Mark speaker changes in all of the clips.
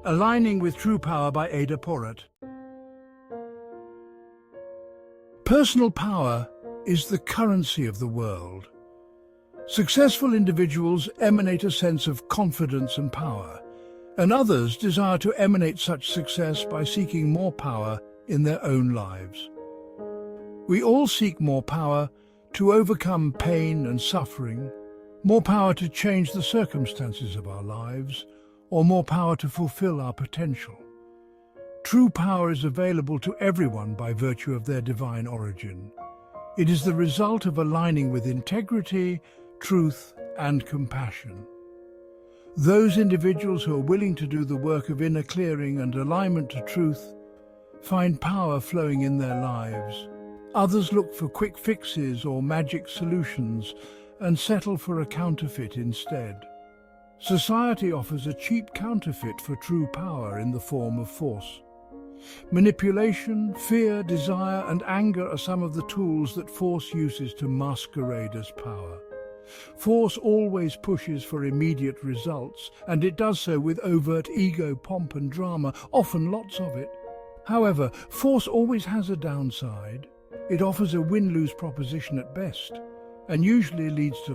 Speaker 1: Aligning with True Power by Porat. Personal power is the currency of the world. Successful individuals emanate a sense of confidence and power, and others desire to emanate such success by seeking more power in their own lives. We all seek more power to overcome pain and suffering, more power to change the circumstances of our lives, or more power to fulfill our potential. True power is available to everyone by virtue of their divine origin. It is the result of aligning with integrity, truth, and compassion. Those individuals who are willing to do the work of inner clearing and alignment to truth find power flowing in their lives. Others look for quick fixes or magic solutions and settle for a counterfeit instead. Society offers a cheap counterfeit for true power in the form of force. Manipulation, fear, desire, and anger are some of the tools that force uses to masquerade as power. Force always pushes for immediate results, and it does so with overt ego, pomp, and drama, often lots of it. However, force always has a downside. It offers a win-lose proposition at best, and usually leads to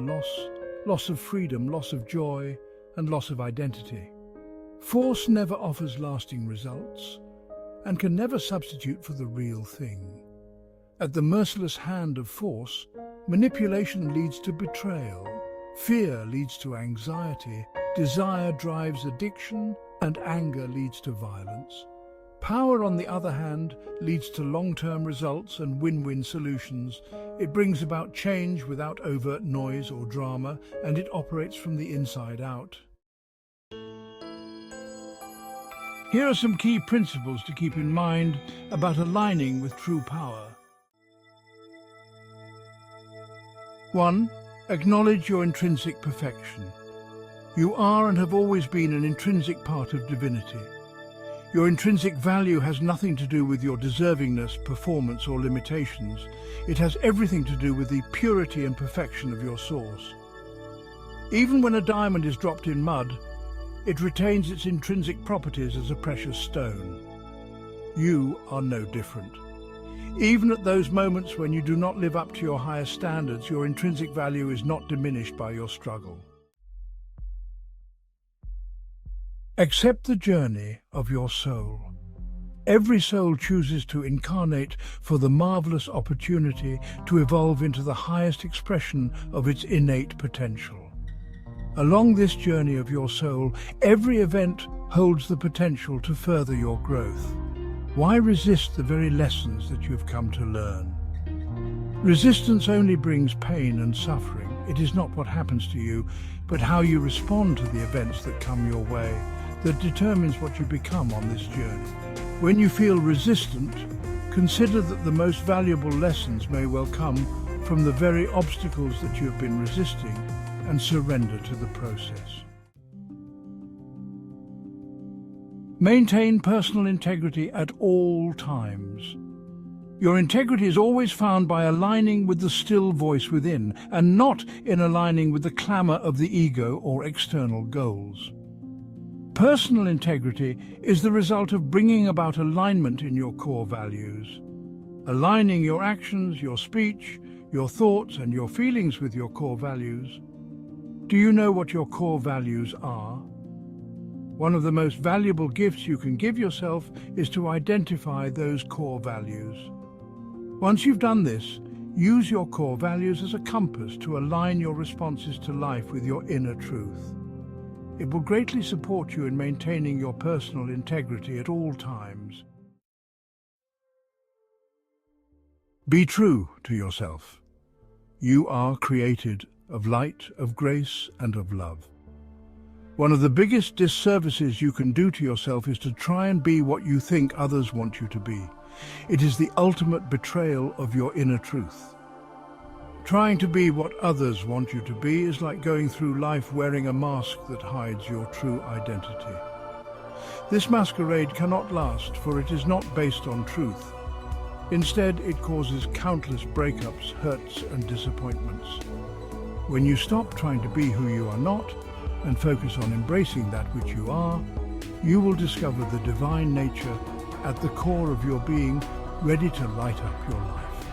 Speaker 1: loss of freedom, loss of joy, and loss of identity. Force never offers lasting results and can never substitute for the real thing. At the merciless hand of force, manipulation leads to betrayal, fear leads to anxiety, desire drives addiction, and anger leads to violence. Power, on the other hand, leads to long-term results and win-win solutions. It brings about change without overt noise or drama, and it operates from the inside out. Here are some key principles to keep in mind about aligning with true power. 1. Acknowledge your intrinsic perfection. You are and have always been an intrinsic part of divinity. Your intrinsic value has nothing to do with your deservingness, performance, or limitations. It has everything to do with the purity and perfection of your source. Even when a diamond is dropped in mud, it retains its intrinsic properties as a precious stone. You are no different. Even at those moments when you do not live up to your highest standards, your intrinsic value is not diminished by your struggle. Accept the journey of your soul. Every soul chooses to incarnate for the marvelous opportunity to evolve into the highest expression of its innate potential. Along this journey of your soul, every event holds the potential to further your growth. Why resist the very lessons that you have come to learn? Resistance only brings pain and suffering. It is not what happens to you, but how you respond to the events that come your way that determines what you become on this journey. When you feel resistant, consider that the most valuable lessons may well come from the very obstacles that you have been resisting, and surrender to the process. Maintain personal integrity at all times. Your integrity is always found by aligning with the still voice within, and not in aligning with the clamor of the ego or external goals. Personal integrity is the result of bringing about alignment in your core values. Aligning your actions, your speech, your thoughts, and your feelings with your core values. Do you know what your core values are? One of the most valuable gifts you can give yourself is to identify those core values. Once you've done this, use your core values as a compass to align your responses to life with your inner truth. It will greatly support you in maintaining your personal integrity at all times. Be true to yourself. You are created of light, of grace, and of love. One of the biggest disservices you can do to yourself is to try and be what you think others want you to be. It is the ultimate betrayal of your inner truth. Trying to be what others want you to be is like going through life wearing a mask that hides your true identity. This masquerade cannot last, for it is not based on truth. Instead, it causes countless breakups, hurts, and disappointments. When you stop trying to be who you are not and focus on embracing that which you are, you will discover the divine nature at the core of your being, ready to light up your life.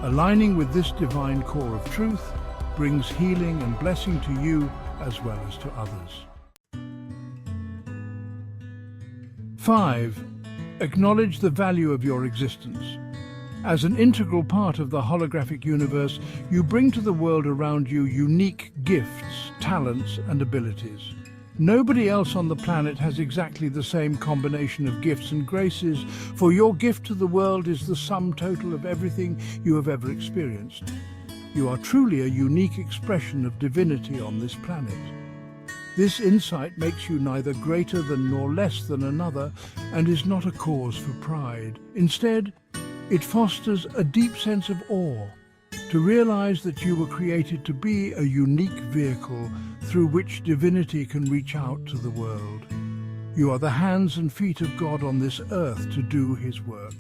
Speaker 1: Aligning with this divine core of truth brings healing and blessing to you as well as to others. 5. Acknowledge the value of your existence. As an integral part of the holographic universe, you bring to the world around you unique gifts, talents, and abilities. Nobody else on the planet has exactly the same combination of gifts and graces, for your gift to the world is the sum total of everything you have ever experienced. You are truly a unique expression of divinity on this planet. This insight makes you neither greater than nor less than another, and is not a cause for pride. Instead, it fosters a deep sense of awe, to realize that you were created to be a unique vehicle through which divinity can reach out to the world. You are the hands and feet of God on this earth to do His work,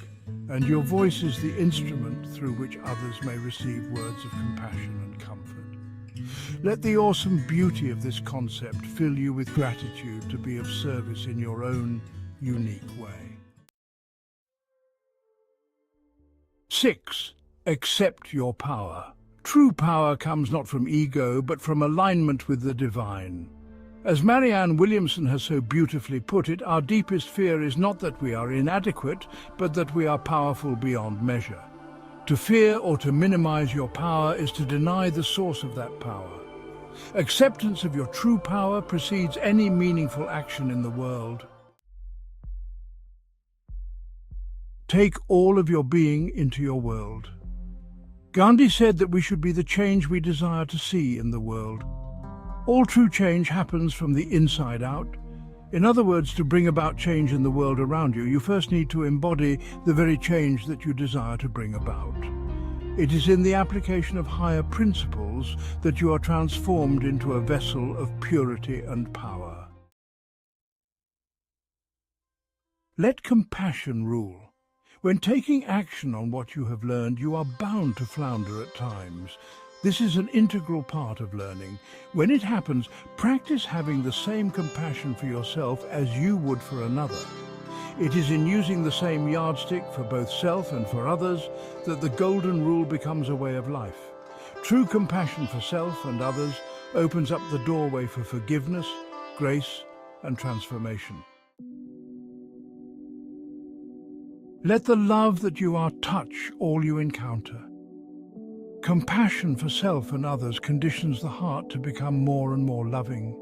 Speaker 1: and your voice is the instrument through which others may receive words of compassion and comfort. Let the awesome beauty of this concept fill you with gratitude to be of service in your own unique way. 6. Accept your power. True power comes not from ego, but from alignment with the divine. As Marianne Williamson has so beautifully put it, our deepest fear is not that we are inadequate, but that we are powerful beyond measure. To fear or to minimize your power is to deny the source of that power. Acceptance of your true power precedes any meaningful action in the world. Take all of your being into your world. Gandhi said that we should be the change we desire to see in the world. All true change happens from the inside out. In other words, to bring about change in the world around you, you first need to embody the very change that you desire to bring about. It is in the application of higher principles that you are transformed into a vessel of purity and power. Let compassion rule. When taking action on what you have learned, you are bound to flounder at times. This is an integral part of learning. When it happens, practice having the same compassion for yourself as you would for another. It is in using the same yardstick for both self and for others that the golden rule becomes a way of life. True compassion for self and others opens up the doorway for forgiveness, grace, and transformation. Let the love that you are touch all you encounter. Compassion for self and others conditions the heart to become more and more loving.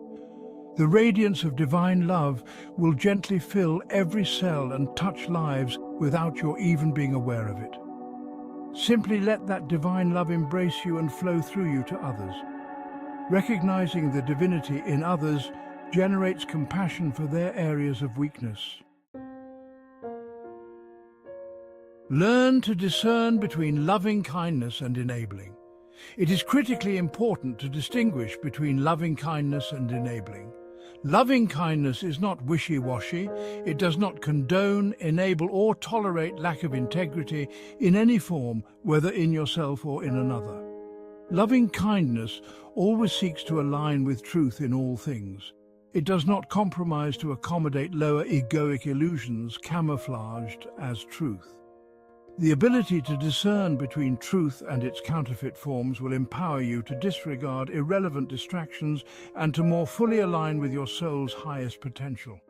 Speaker 1: The radiance of divine love will gently fill every cell and touch lives without your even being aware of it. Simply let that divine love embrace you and flow through you to others. Recognizing the divinity in others generates compassion for their areas of weakness. Learn to discern between loving kindness and enabling. It is critically important to distinguish between loving kindness and enabling. Loving kindness is not wishy-washy. It does not condone, enable, or tolerate lack of integrity in any form, whether in yourself or in another. Loving kindness always seeks to align with truth in all things. It does not compromise to accommodate lower egoic illusions camouflaged as truth. The ability to discern between truth and its counterfeit forms will empower you to disregard irrelevant distractions and to more fully align with your soul's highest potential.